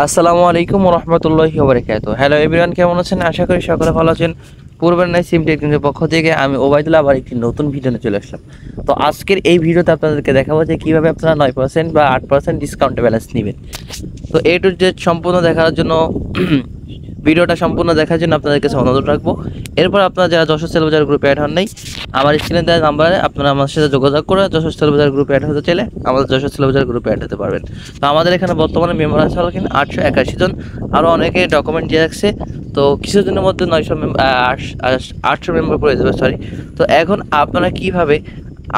আসসালামু আলাইকুম ওয়া রাহমাতুল্লাহি ওয়া বারাকাতুহু। হ্যালো এভরিওয়ান, কেমন আছেন? আশা করি সকলে ভালো আছেন। পূর্বের ন্যায় সিম টেকনিকের পক্ষ থেকে আমি ওবায়দুল্লাহ আবার একটি নতুন ভিডিও নিয়ে চলে আসলাম। তো আজকের এই ভিডিওতে আপনাদেরকে দেখাবো যে কীভাবে আপনারা 9% বা 8% ডিসকাউন্টে ব্যালেন্স নেবেন। তো এ টু জেড সম্পূর্ণ দেখার জন্য ভিডিওটা সম্পূর্ণ দেখার জন্য আপনাদের কাছে অনুরোধ রাখবো। এরপর আপনারা যারা যশোর সেল বাজার গ্রুপে অ্যাড হন নাই, আমার স্ক্রিনে দেওয়া নাম্বারে আপনারা আমার সাথে যোগাযোগ করে যশোর সেল বাজার গ্রুপে অ্যাড হতে চাইলে আমাদের যশোর সেল বাজার গ্রুপে অ্যাড হতে পারবেন। তো আমাদের এখানে বর্তমানে মেম্বার আছে হলো কিনা 881 জন, আরও অনেকে ডকুমেন্ট দিয়ে রাখছে। তো কিছুদিনের মধ্যে 800 মেম্বার করে দেবে, সরি। তো এখন আপনারা কীভাবে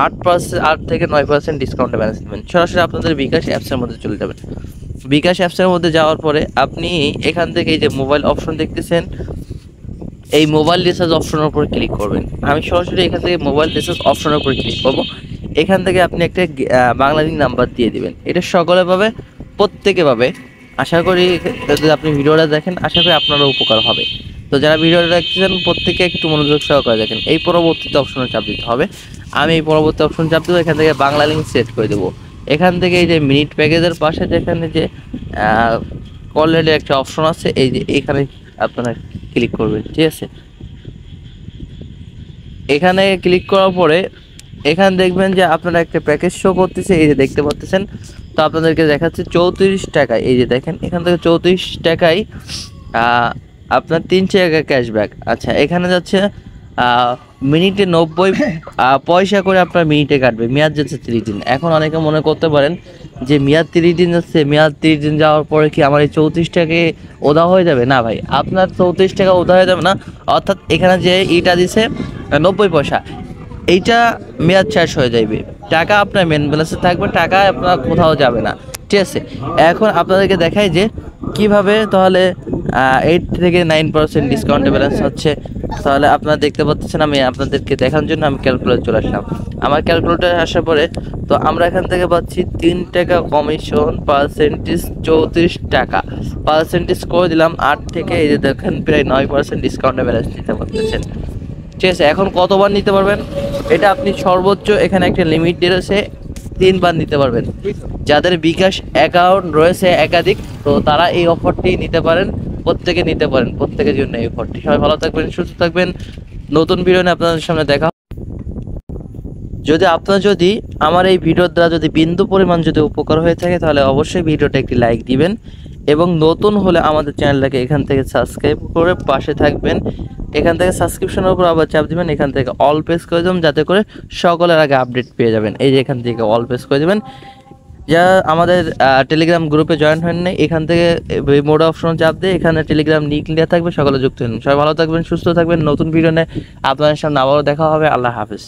8 থেকে 9% ডিসকাউন্টে ব্যালেন্স নেবেন? সরাসরি আপনাদের বিকাশ অ্যাপসের মধ্যে চলে যাবেন। বিকাশ অ্যাপসের মধ্যে যাওয়ার পরে আপনি এখান থেকে এই যে মোবাইল অপশন দেখতেছেন, এই মোবাইল রিচার্জ অপশনের উপর ক্লিক করবেন। আমি সরাসরি এখান থেকে মোবাইল রিচার্জ অপশনের উপর ক্লিক করব। এখান থেকে আপনি একটা বাংলালিংক নাম্বার দিয়ে দিবেন। এটা সকলে পাবে, প্রত্যেকে পাবে। আশা করি যদি আপনি ভিডিওটা দেখেন, আশা করি আপনারও উপকার হবে। তো যারা ভিডিওটা দেখতেছেন প্রত্যেকে একটু মনোযোগ সহকারে দেখেন। এই পরবর্তীতে অপশনে চাপ দিতে হবে। আমি এই পরবর্তী অপশন চাপ দেবো, এখান থেকে বাংলালিংক সেট করে দেবো। এখান থেকে এই যে মিনিট প্যাকেজের পাশে যেখানে যে কল রেডের একটা অপশন আছে, এই যে এখানে আপনারা ক্লিক করবেন, ঠিক আছে? এখানে ক্লিক করার পরে এখানে দেখবেন যে আপনারা একটা প্যাকেজ শো করতেছে, এই যে দেখতে পাচ্ছেন। তো আপনাদেরকে দেখাচ্ছে 34 টাকায়, এই যে দেখেন এখান থেকে 34 টাকায় আপনার 3 টাকা ক্যাশব্যাক। আচ্ছা, এখানে যাচ্ছে মিনিটে 90 পয়সা করে আপনার মিনিটে কাটবে। মেয়াদ যাচ্ছে 30 দিন। এখন অনেকে মনে করতে পারেন যে মেয়াদ 30 দিন যাচ্ছে, মেয়াদ 30 দিন যাওয়ার পরে কি আমার এই 34 টাকায় ওদা হয়ে যাবে? না ভাই, আপনার 34 টাকা ওদা হয়ে যাবে না। অর্থাৎ এখানে যে ইটা দিছে 90 পয়সা, এইটা মেয়াদ শেষ হয়ে যাবে। টাকা আপনার মেন ব্যালেন্সে থাকবে, টাকা আপনার কোথাও যাবে না, ঠিক আছে? এখন আপনাদেরকে দেখাই যে কিভাবে তাহলে 8 থেকে 9% ডিসকাউন্টে ব্যালেন্স হচ্ছে। তাহলে আপনারা দেখতে পাচ্ছেন, আমি আপনাদেরকে দেখানোর জন্য আমি ক্যালকুলেটর চলে আসলাম। আমার ক্যালকুলেটর আসার পরে তো আমরা এখান থেকে পাচ্ছি 3 টাকা কমিশন, পার্সেন্টেজ 34 টাকা, পার্সেন্টেজ করে দিলাম 8 থেকে, এই যে দেখেন প্রায় 9% ডিসকাউন্টে ব্যালেন্স নিতে পারতেছেন, ঠিক আছে? এখন কতবার নিতে পারবেন? এটা আপনি সর্বোচ্চ এখানে একটা লিমিট দিয়েছে, 3 বার নিতে পারবেন। যাদের বিকাশ অ্যাকাউন্ট রয়েছে একাধিক, তো তারা এই অফারটি নিতে পারেন, প্রত্যেকে নিতে পারেন, প্রত্যেকের জন্য এই অফারটি। সবাই ভালো থাকবেন, সুস্থ থাকবেন। নতুন ভিডিও নিয়ে আপনাদের সামনে দেখা। যদি আমার এই ভিডিওর দ্বারা যদি বিন্দু পরিমাণ যদি উপকার হয়ে থাকে, তাহলে অবশ্যই ভিডিওটা একটি লাইক দিবেন এবং নতুন হলে আমাদের চ্যানেলটাকে এখান থেকে সাবস্ক্রাইব করে পাশে থাকবেন। এখান থেকে সাবস্ক্রিপশনের উপর আবার চাপ দিবেন, এখান থেকে অল প্রেস করে দেবেন, যাতে করে সকলের আগে আপডেট পেয়ে যাবেন। এই যে এখান থেকে অল প্রেস করে দেবেন। যা আমাদের টেলিগ্রাম গ্রুপে জয়েন হন নাই, এখান থেকে মোড অপশন চাপ দিয়ে এখানে টেলিগ্রাম লিংক দেওয়া থাকবে, সকলে যুক্ত হন। সবাই ভালো থাকবেন, সুস্থ থাকবেন। নতুন ভিডিও নিয়ে আপনাদের সামনে আবারও দেখা হবে। আল্লাহ হাফেজ।